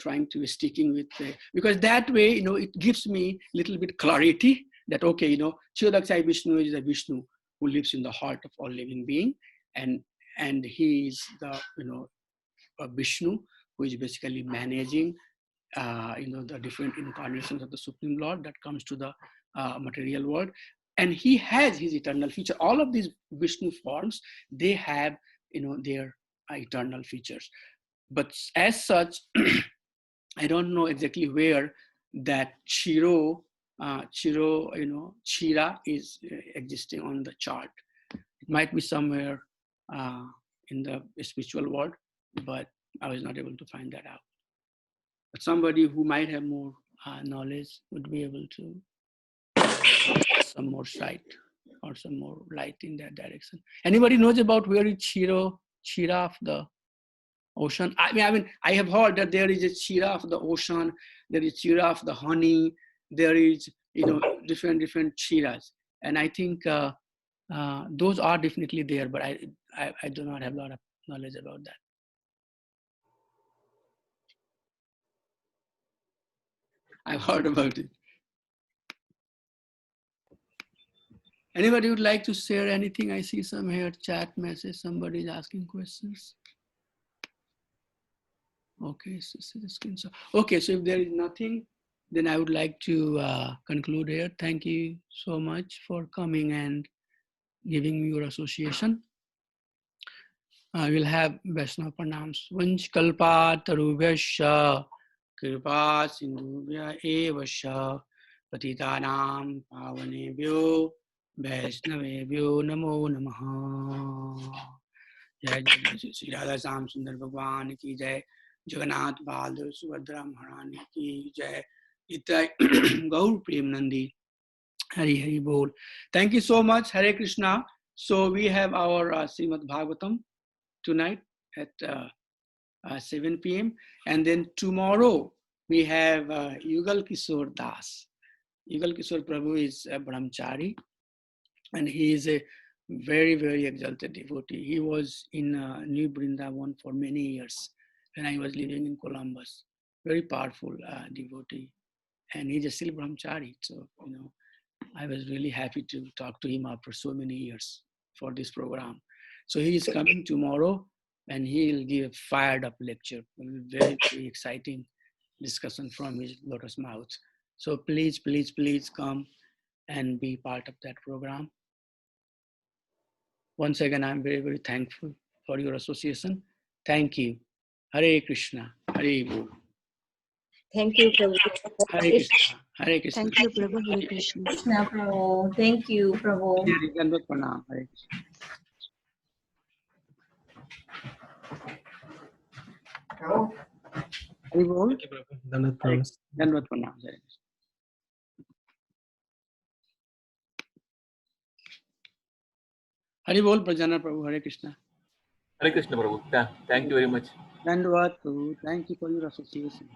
S2: trying to sticking with because that way it gives me a little bit clarity that okay, Chirodakshai Vishnu is a Vishnu who lives in the heart of all living being, and he is the a Vishnu who is basically managing the different incarnations of the Supreme Lord that comes to the material world. And he has his eternal feature. All of these Vishnu forms, they have, their eternal features. But as such, I don't know exactly where that Chira is existing on the chart. It might be somewhere in the spiritual world, but I was not able to find that out. But somebody who might have more knowledge would be able to some more sight or some more light in that direction. Anybody knows about where is Chira of the ocean? I mean, I have heard that there is a Chira of the ocean, there is Chira of the honey, there is, different Chiras. And I think those are definitely there, but I do not have a lot of knowledge about that. I've heard about it. Anybody would like to share anything? I see some here chat message. Somebody is asking questions. Okay, so okay, so if there is nothing, then I would like to conclude here. Thank you so much for coming and giving me your association. I will have Vaishnava pranams. Vanch kalpa tarubhyasya kripa sindhubhya evasya patitanam pavanebhyo Vaishnavebhyo namo namaha. Jai Jai Shri Radha Syam Sundar Bhagwan ki jai. Jagannath Bahadur Subhadra Maharani ki jai. Itai Gaur Prem Nandi. Hari Hari Bol. Thank you so much. Hare Krishna. So we have our Srimad Bhagavatam tonight at 7 p.m. And then tomorrow we have Yugal Kishore Das. Yugal Kishore Prabhu is a brahmachari and he is a very, very exalted devotee. He was in New Vrindavan for many years when I was living in Columbus. Very powerful devotee. And he's a still brahmachari. So, I was really happy to talk to him after so many years for this program. So he is coming tomorrow and he'll give a fired up lecture. Very, very exciting discussion from his lotus mouth. So please, please, please come and be part of that program. Once again, I'm very, very thankful for your association. Thank you. Hare Krishna. Hare Bol.
S4: Thank you, Prabhu.
S2: Hare Krishna. Hare Krishna.
S5: Thank you, Prabhu. Hare Krishna.
S8: Krishna Prabhu. Thank you, Prabhu.
S2: Dandavat pranam. Hare Krishna. Hare Bol.
S1: Thank you, Prabhu. Dandavat pranam.
S2: Dandavat pranam. Hare Krishna. Hare Bol, Prajana Prabhu. Hare Krishna.
S6: Hare Krishna, Prabhu. Thank you very much.
S2: Dandavat Prabhu. Thank you for your association.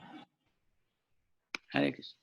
S2: Hare Krishna.